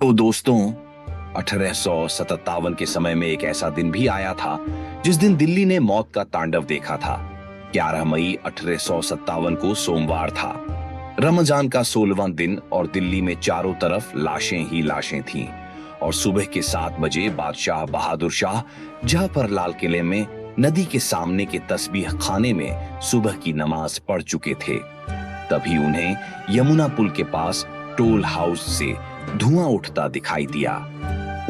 तो दोस्तों, 1857 के समय में एक ऐसा दिन भी आया था जिस दिन दिल्ली ने मौत का तांडव देखा था। 11 मई 1857 को सोमवार था। रमजान का 16वां दिन और दिल्ली में चारों तरफ लाशें ही लाशें थीं। और सुबह के 7 बजे बादशाह बहादुर शाह जहां लाल किले में नदी के सामने के तस्बीह खाने में सुबह की नमाज पढ़ चुके थे। तभी उन्हें यमुना पुल के पास टोल हाउस से धुआं उठता दिखाई दिया।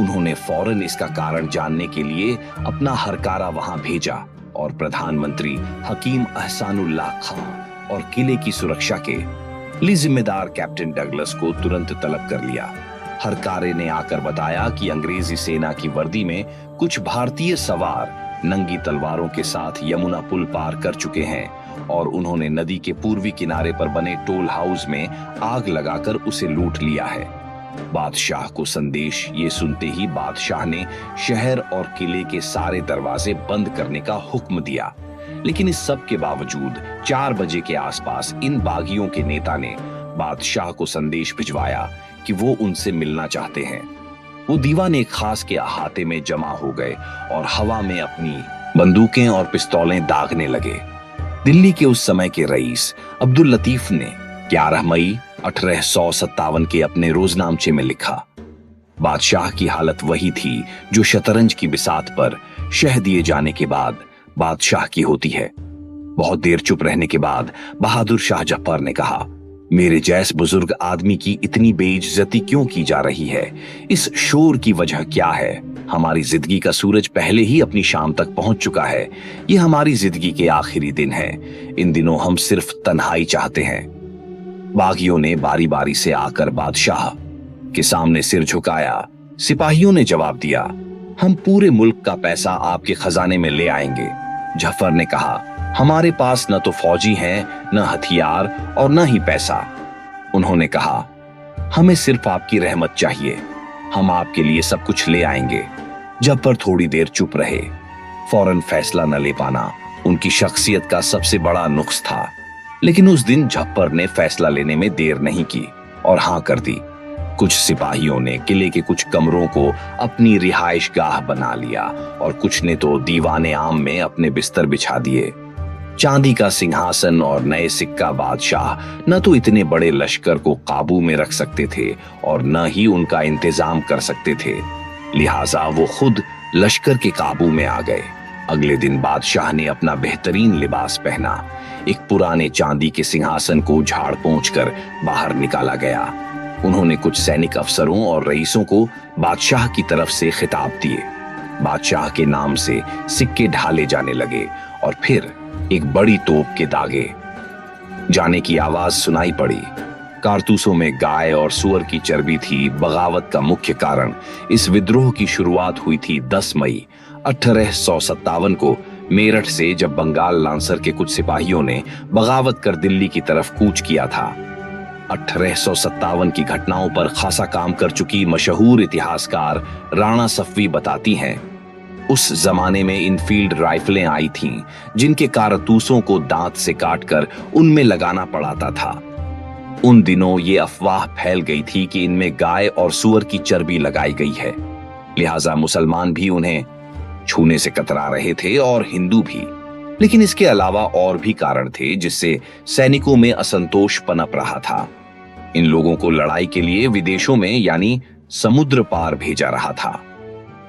उन्होंने फौरन इसका कारण जानने के लिए अपना हरकारा वहां भेजा और प्रधानमंत्री हकीम अहसानुल्लाह खां और किले की सुरक्षा के लिए जिम्मेदार कैप्टन डगलस को तुरंत तलब कर लिया। हरकारे ने आकर बताया कि अंग्रेजी सेना की वर्दी में कुछ भारतीय सवार नंगी तलवारों के साथ यमुना पुल पार कर चुके हैं और उन्होंने नदी के पूर्वी किनारे पर बने टोल हाउस में आग लगाकर उसे लूट लिया है। बादशाह को संदेश ये सुनते ही बादशाह ने शहर और किले के सारे दरवाजे बंद करने का हुक्म दिया। लेकिन इस सब के बावजूद 4 बजे के आसपास इन बागियों के नेता ने बादशाह को संदेश भिजवाया कि वो उनसे मिलना चाहते हैं। वो दीवाने एक खास के अहाते में जमा हो गए और हवा में अपनी बंदूकें और पिस्तौलें दागने लगे। दिल्ली के उस समय के रईस अब्दुल लतीफ ने 11 मई 1857 के अपने रोजनामचे में लिखा, बादशाह की हालत वही थी जो शतरंज की बिसात पर शह दिए जाने के बाद बादशाह की होती है। बहुत देर चुप रहने के बाद बहादुर शाह जफर ने कहा, मेरे जैस बुजुर्ग आदमी की इतनी बेइज्जती क्यों की जा रही है? इस शोर की वजह क्या है? हमारी जिंदगी का सूरज पहले ही अपनी शाम तक पहुंच चुका है। ये हमारी जिंदगी के आखिरी दिन है। इन दिनों हम सिर्फ तन्हाई चाहते हैं। बागियों ने बारी बारी से आकर बादशाह के सामने सिर झुकाया। सिपाहियों ने जवाब दिया, हम पूरे मुल्क का पैसा आपके खजाने में ले आएंगे। जफर ने कहा, हमारे पास न तो फौजी हैं, न हथियार और न ही पैसा। उन्होंने कहा, हमें सिर्फ आपकी रहमत चाहिए, हम आपके लिए सब कुछ ले आएंगे। जफर थोड़ी देर चुप रहे। फौरन फैसला न ले पाना उनकी शख्सियत का सबसे बड़ा नुक्स था। लेकिन उस दिन जफर ने फैसला लेने में देर नहीं की और हां कर दी। कुछ सिपाहियों ने किले के कुछ कमरों को अपनी रिहाइश गाह बना लिया और कुछ ने तो दीवाने आम में अपने बिस्तर बिछा दिए। चांदी का सिंहासन और नए सिक्का बादशाह न तो इतने बड़े लश्कर को काबू में रख सकते थे और न ही उनका इंतजाम कर सकते थे। लिहाजा वो खुद लश्कर के काबू में आ गए। अगले दिन बादशाह ने अपना बेहतरीन लिबास पहना। एक पुराने चांदी के सिंहासन को झाड़ पोंछ कर बाहर निकाला गया। उन्होंने कुछ सैनिक अफसरों और रईसों को बादशाह की तरफ से खिताब दिए। बादशाह के नाम से सिक्के ढाले जाने लगे और फिर एक बड़ी तोप के दागे जाने की आवाज सुनाई पड़ी। कारतूसों में गाय और सुअर की चर्बी थी। बगावत का मुख्य कारण इस विद्रोह की शुरुआत हुई थी 10 मई 1857 को मेरठ से, जब बंगाल लांसर के कुछ सिपाहियों ने बगावत कर दिल्ली की तरफ कूच किया था। 1857 की घटनाओं पर खासा काम कर चुकी मशहूर इतिहासकार राणा सफवी बताती हैं, उस जमाने में इनफील्ड राइफलें आई थीं, जिनके कारतूसों को दांत से काटकर उनमें लगाना पड़ता था। उन दिनों ये अफवाह फैल गई थी कि इनमें गाय और सुअर की चर्बी लगाई गई है। लिहाजा मुसलमान भी उन्हें छूने से कतरा रहे थे और हिंदू भी। लेकिन इसके अलावा और भी कारण थे जिससे सैनिकों में असंतोष पनप रहा था। इन लोगों को लड़ाई के लिए विदेशों में यानी समुद्र पार भेजा रहा था।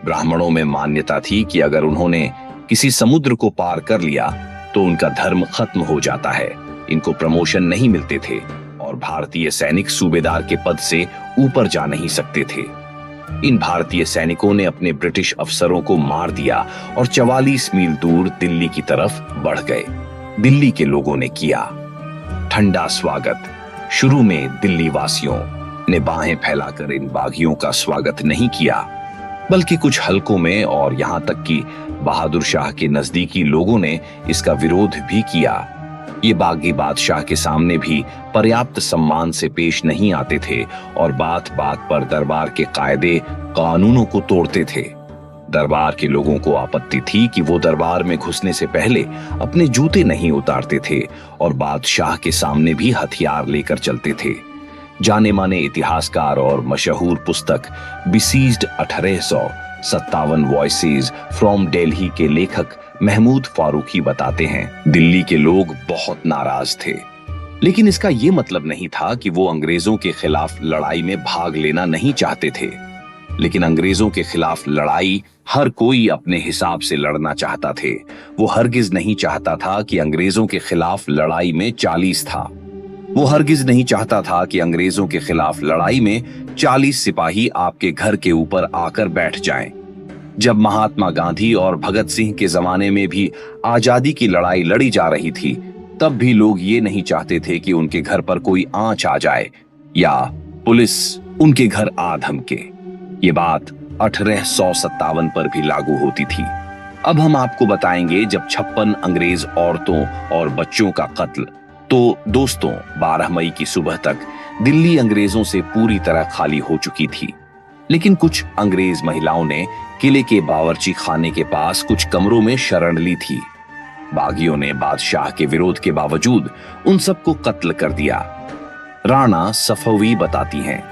ब्राह्मणों में मान्यता थी कि अगर उन्होंने किसी समुद्र को पार कर लिया तो उनका धर्म खत्म हो जाता है। इनको प्रमोशन नहीं मिलते थे और भारतीय सैनिक सूबेदार के पद से ऊपर जा नहीं सकते थे। इन भारतीय सैनिकों ने अपने ब्रिटिश अफसरों को मार दिया और 44 मील दूर दिल्ली की तरफ बढ़ गए। दिल्ली के लोगों ने किया ठंडा स्वागत। शुरू में दिल्ली वासियों ने बाहें फैलाकर इन बागियों का स्वागत नहीं किया, बल्कि कुछ हलकों में और यहां तक कि बहादुर शाह के नजदीकी लोगों ने इसका विरोध भी किया। ये बागी बादशाह के सामने भी पर्याप्त सम्मान से पेश नहीं आते थे और बात बात पर दरबार के कायदे कानूनों को तोड़ते थे। दरबार के लोगों को आपत्ति थी कि वो दरबार में घुसने से पहले अपने जूते नहीं उतारते थे और बादशाह के सामने भी हथियार लेकर चलते थे। जाने माने इतिहासकार और मशहूर पुस्तक बिसीज्ड 1857 वॉइसेस फ्रॉम दिल्ली के लेखक महमूद फारूकी बताते हैं, दिल्ली के लोग बहुत नाराज थे, लेकिन इसका यह मतलब नहीं था कि वो अंग्रेजों के खिलाफ लड़ाई में भाग लेना नहीं चाहते थे। लेकिन अंग्रेजों के खिलाफ लड़ाई हर कोई अपने हिसाब से लड़ना चाहता थे। वो हरगिज नहीं चाहता था कि अंग्रेजों के खिलाफ लड़ाई में 40 था। वो हरगिज नहीं चाहता था कि अंग्रेजों के खिलाफ लड़ाई में 40 सिपाही आपके घर के ऊपर आकर बैठ जाएं। जब महात्मा गांधी और भगत सिंह के जमाने में भी आजादी की लड़ाई लड़ी जा रही थी, तब भी लोग ये नहीं चाहते थे कि उनके घर पर कोई आंच आ जाए या पुलिस उनके घर आ धमके। ये बात 1857 पर भी लागू होती थी। अब हम आपको बताएंगे जब 56 अंग्रेज औरतों और बच्चों का कत्ल। तो दोस्तों, 12 मई की सुबह तक दिल्ली अंग्रेजों से पूरी तरह खाली हो चुकी थी, लेकिन कुछ अंग्रेज महिलाओं ने किले के बावर्ची खाने के पास कुछ कमरों में शरण ली थी। बागियों ने बादशाह के विरोध के बावजूद उन सबको कत्ल कर दिया। राणा सफवी बताती हैं,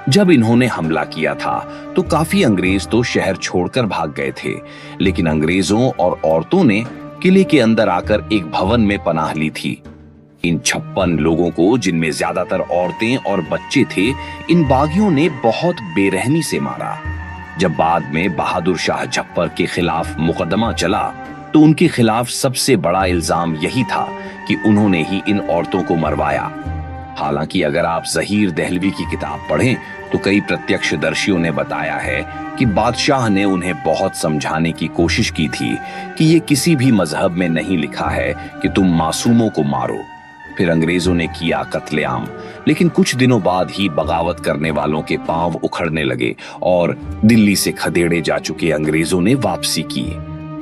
जब इन्होंने हमला किया था तो काफी अंग्रेज तो शहर छोड़कर भाग गए थे, लेकिन अंग्रेजों और औरतों ने किले के अंदर आकर एक भवन में पनाह ली थी। इन 56 लोगों को, जिनमें ज्यादातर औरतें और बच्चे थे, इन बागियों ने बहुत बेरहमी से मारा। जब बाद में बहादुर शाह जफर के खिलाफ मुकदमा चला तो उनके खिलाफ सबसे बड़ा इल्जाम यही था कि उन्होंने ही इन औरतों को मरवाया। हालांकि अगर आप ज़हीर दहलवी की किताब पढ़ें तो कई प्रत्यक्षदर्शियों ने बताया है कि बादशाह ने उन्हें बहुत समझाने की कोशिश की थी कि ये किसी भी मजहब में नहीं लिखा है कि तुम मासूमों को मारो। फिर अंग्रेजों ने किया कत्लेआम, लेकिन कुछ दिनों बाद ही बगावत करने वालों के पांव उखड़ने लगे और दिल्ली से खदेड़े जा चुके अंग्रेजों ने वापसी की।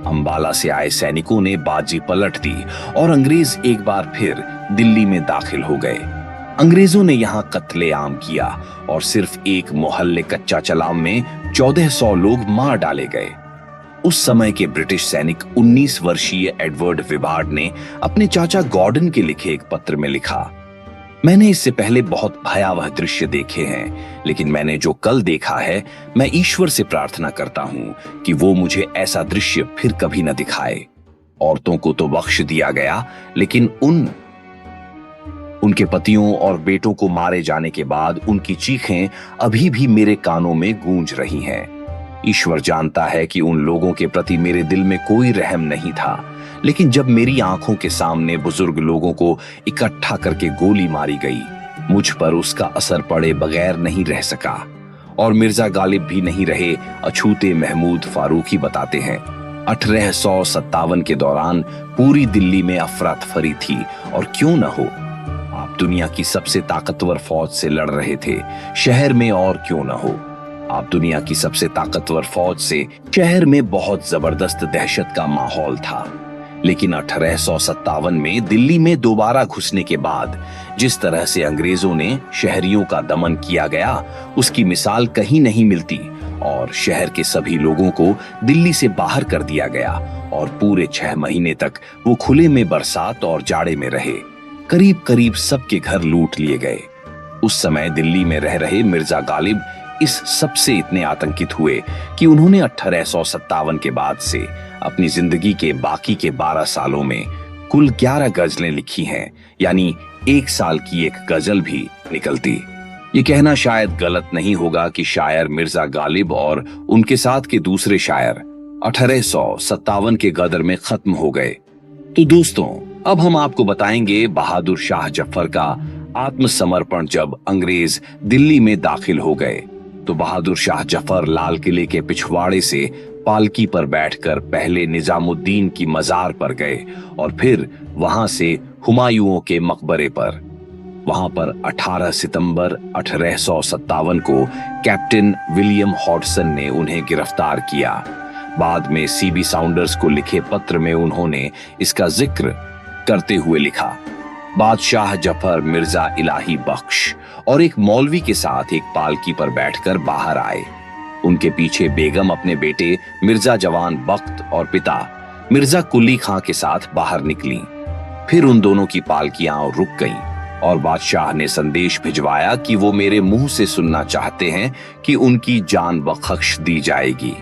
अंबाला से आए सैनिकों ने बाजी पलट दी और अंग्रेज एक बार फिर दिल्ली में दाखिल हो गए। अंग्रेजों ने यहाँ कत्लेआम किया और सिर्फ एक मोहल्ले कच्चा चलाम में 1400 लोग मार डाले गए। उस समय के ब्रिटिश सैनिक 19 वर्षीय एडवर्ड विबार्ड ने अपने चाचा गॉर्डन के लिखे एक पत्र में लिखा, मैंने इससे पहले बहुत भयावह दृश्य देखे हैं, लेकिन मैंने जो कल देखा है, मैं ईश्वर से प्रार्थना करता हूं कि वो मुझे ऐसा दृश्य फिर कभी न दिखाए। औरतों को तो बख्श दिया गया, लेकिन उनके पतियों और बेटों को मारे जाने के बाद उनकी चीखें अभी भी मेरे कानों में गूंज रही हैं। ईश्वर जानता है कि उन लोगों के प्रति मेरे दिल में कोई रहम नहीं था, लेकिन जब मेरी आंखों के सामने बुजुर्ग लोगों को इकट्ठा करके गोली मारी गई, मुझ पर उसका असर पड़े बगैर नहीं रह सका। और मिर्जा गालिब भी नहीं रहे। अछूते महमूद फारूकी बताते हैं, 1857 के दौरान पूरी दिल्ली में अफरा तफरी थी, और क्यों न हो, आप दुनिया की सबसे ताकतवर फौज से लड़ रहे थे शहर में, और क्यों न हो, आप दुनिया की सबसे ताकतवर फौज से शहर में बहुत जबरदस्त दहशत का माहौल था। लेकिन 1857 में दिल्ली में दोबारा घुसने के बाद जिस तरह से अंग्रेजों ने शहरियों का दमन किया गया, उसकी मिसाल कहीं नहीं मिलती, और शहर के सभी लोगों को दिल्ली से बाहर कर दिया गया और पूरे 6 महीने तक वो खुले में बरसात और जाड़े में रहे। करीब करीब सबके घर लूट लिए गए। उस समय दिल्ली में रह रहे मिर्जा गालिब इस सबसे इतने आतंकित हुए कि उन्होंने 1857 के बाद से अपनी जिंदगी के बाकी के 12 सालों में कुल 11 गजलें लिखी हैं, यानी 1 साल की एक गजल भी निकलती। ये कहना शायद गलत नहीं होगा कि शायर मिर्जा गालिब और उनके साथ के दूसरे शायर 1857 के गदर में खत्म हो गए। तो दोस्तों, अब हम आपको बताएंगे बहादुर शाह जफर का आत्मसमर्पण। जब अंग्रेज दिल्ली में दाखिल हो गए तो बहादुर शाह जफर लाल किले के पिछवाड़े से पालकी पर बैठकर पहले निजामुद्दीन की मजार पर गए और फिर वहां से हुमायूं के मकबरे पर। वहां पर 18 सितंबर 1857 को कैप्टन विलियम हॉडसन ने उन्हें गिरफ्तार किया। बाद में सीबी साउंडर्स को लिखे पत्र में उन्होंने इसका जिक्र करते हुए लिखा, बादशाह जफर मिर्जा इलाही बख्श और एक मौलवी के साथ एक पालकी पर बैठकर बाहर आए। उनके पीछे बेगम अपने बेटे मिर्जा जवान बख्त और पिता मिर्जा कुली खां के साथ बाहर निकली। फिर उन दोनों की पालकियां रुक गईं। और बादशाह ने संदेश भिजवाया कि वो मेरे मुंह से सुनना चाहते हैं कि उनकी जान बख्श दी जाएगी।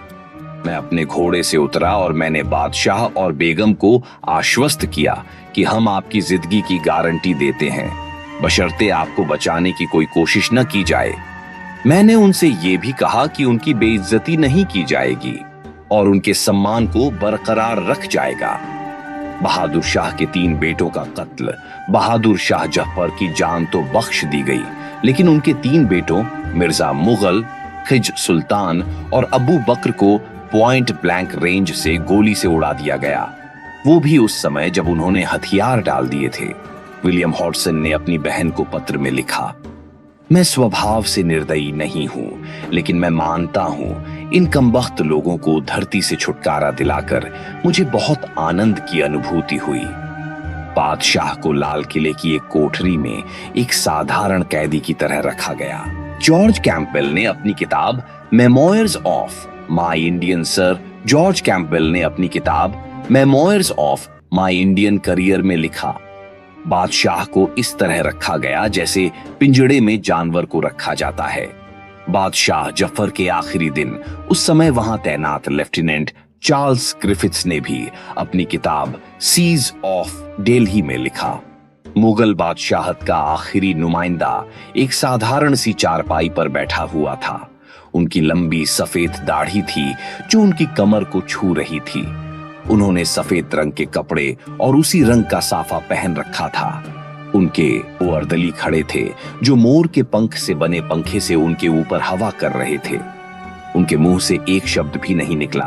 मैं अपने घोड़े से उतरा और मैंने बादशाह और बेगम को आश्वस्त किया कि हम आपकी जिंदगी की गारंटी देते हैं, बशर्ते आपको बचाने की कोई कोशिश न की जाए। मैंने उनसे ये भी कहा कि उनकी बेइज्जती नहीं की जाएगी और उनके सम्मान को बरकरार रख जाएगा। बहादुर शाह के 3 बेटों का कत्ल, बहादुर शाह जफर की जान तो बख्श दी गई, लेकिन उनके 3 बेटों मिर्जा मुगल, खिज सुल्तान और अबू बकर को पॉइंट ब्लैंक रेंज से गोली से उड़ा दिया गया, वो भी उस समय जब उन्होंने हथियार डाल दिए थे। विलियम हॉडसन ने अपनी बहन को पत्र में लिखा, मैं स्वभाव से निर्दयी नहीं हूं, लेकिन मैं मानता हूं इन कमबख्त लोगों को धरती से छुटकारा दिलाकर मुझे बहुत आनंद की अनुभूति हुई। बादशाह को लाल किले की एक कोठरी में एक साधारण कैदी की तरह रखा गया। जॉर्ज कैंपबेल ने अपनी किताब memoirs of my Indian sir George Campbell ने अपनी किताब memoirs of my Indian career में लिखा, बादशाह को इस तरह रखा गया जैसे पिंजड़े में जानवर को रखा जाता है। बादशाह जफर के आखिरी दिन उस समय वहां तैनात लेफ्टिनेंट चार्ल्स ग्रिफिथ्स ने भी अपनी किताब सीज ऑफ दिल्ली में लिखा, मुगल बादशाहत का आखिरी नुमाइंदा एक साधारण सी चारपाई पर बैठा हुआ था। उनकी लंबी सफेद दाढ़ी थी जो उनकी कमर को छू रही थी। उन्होंने सफेद रंग के कपड़े और उसी रंग का साफा पहन रखा था। उनके वो अर्दली खड़े थे जो मोर के पंख से बने पंखे से उनके ऊपर हवा कर रहे थे। उनके मुंह से एक शब्द भी नहीं निकला।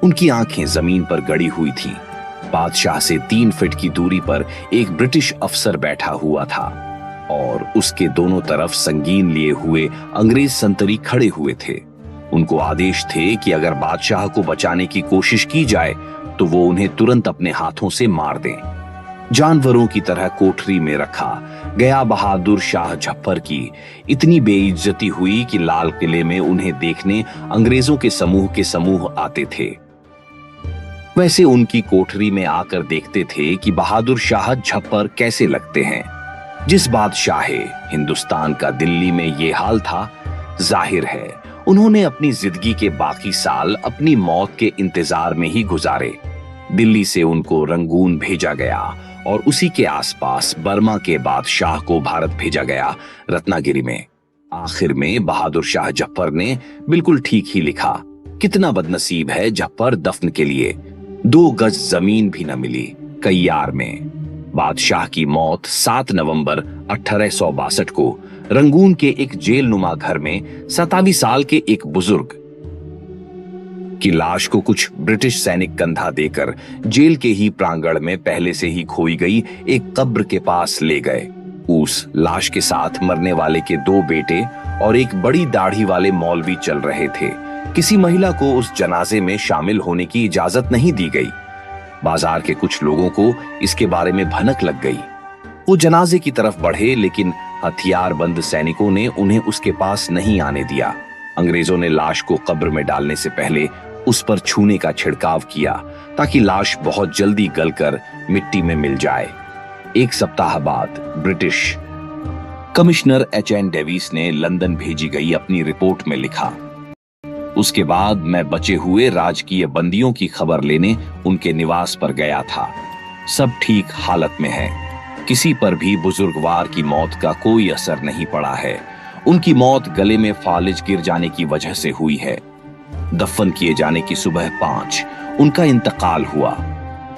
उनकी आंखें जमीन पर गड़ी हुई थीं। बादशाह से 3 फीट की दूरी पर एक ब्रिटिश अफसर बैठा हुआ था और उसके दोनों तरफ संगीन लिए हुए अंग्रेज संतरी खड़े हुए थे। उनको आदेश थे कि अगर बादशाह को बचाने की कोशिश की जाए तो वो उन्हें तुरंत अपने हाथों से मार दें। जानवरों की तरह कोठरी में रखा गया बहादुर शाह जफर की इतनी बेइज्जती हुई कि लाल किले में उन्हें देखने अंग्रेजों के समूह आते थे। वैसे उनकी कोठरी में आकर देखते थे कि बहादुर शाह जफर कैसे लगते हैं। जिस बादशाह हिंदुस्तान का दिल्ली में ये हाल था, जाहिर है उन्होंने अपनी जिंदगी के बाकी साल अपनी मौत के इंतजार में ही गुजारे। दिल्ली से उनको रंगून भेजा गया और उसी के आसपास बर्मा के बादशाह को भारत भेजा गया, रत्नागिरी में। आखिर में बहादुर शाह जफर ने बिल्कुल ठीक ही लिखा, कितना बदनसीब है जफर दफन के लिए 2 गज जमीन भी न मिली कയ്यार में। बादशाह की मौत 7 नवंबर 1862 को रंगून के एक जेल नुमा घर में 27 साल के एक बुजुर्ग की लाश को कुछ ब्रिटिश सैनिक कंधा देकर जेल के ही प्रांगण में पहले से ही खोई गई एक कब्र के पास ले गए। उस लाश के साथ मरने वाले के 2 बेटे और एक बड़ी दाढ़ी वाले मौलवी चल रहे थे। किसी महिला को उस जनाजे में शामिल होने की इजाजत नहीं दी गई। बाजार के कुछ लोगों को इसके बारे में भनक लग गई। वो जनाजे की तरफ बढ़े, लेकिन हथियारबंद सैनिकों ने उन्हें उसके पास नहीं आने दिया। अंग्रेजों ने लाश को कब्र में डालने से पहले उस पर छूने का छिड़काव किया ताकि लाश बहुत जल्दी गलकर मिट्टी में मिल जाए। 1 सप्ताह बाद ब्रिटिश कमिश्नर H.N. डेविस ने लंदन भेजी गई अपनी रिपोर्ट में लिखा, उसके बाद मैं बचे हुए राजकीय बंदियों की खबर लेने उनके निवास पर गया था। सब ठीक हालत में है। किसी पर भी बुजुर्गवार की मौत का कोई असर नहीं पड़ा है। उनकी मौत गले में फालिज गिर जाने की वजह से हुई है। दफन किए जाने की सुबह 5 उनका इंतकाल हुआ।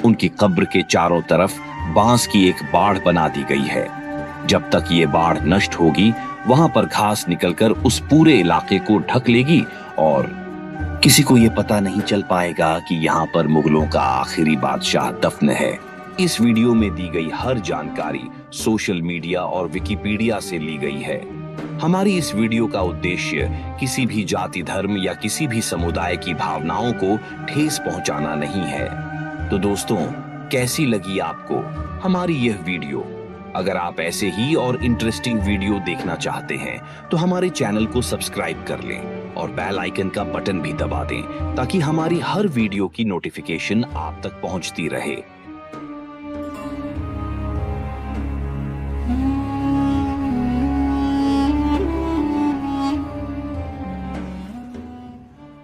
उनकी कब्र के चारों तरफ बांस की एक बाढ़ बना दी गई है। जब तक ये बाढ़ नष्ट होगी, वहां पर घास निकलकर उस पूरे इलाके को ढक लेगी और किसी को ये पता नहीं चल पाएगा कि यहाँ पर मुगलों का आखिरी बादशाह दफन है। इस वीडियो में दी गई हर जानकारी सोशल मीडिया और विकिपीडिया से ली गई है। हमारी इस वीडियो का उद्देश्य किसी भी जाति, धर्म या किसी भी समुदाय की भावनाओं को ठेस पहुंचाना नहीं है। तो दोस्तों, कैसी लगी आपको हमारी यह वीडियो? अगर आप ऐसे ही और इंटरेस्टिंग वीडियो देखना चाहते हैं तो हमारे चैनल को सब्सक्राइब कर लें और बेल आइकन का बटन भी दबा दें ताकि हमारी हर वीडियो की नोटिफिकेशन आप तक पहुंचती रहे।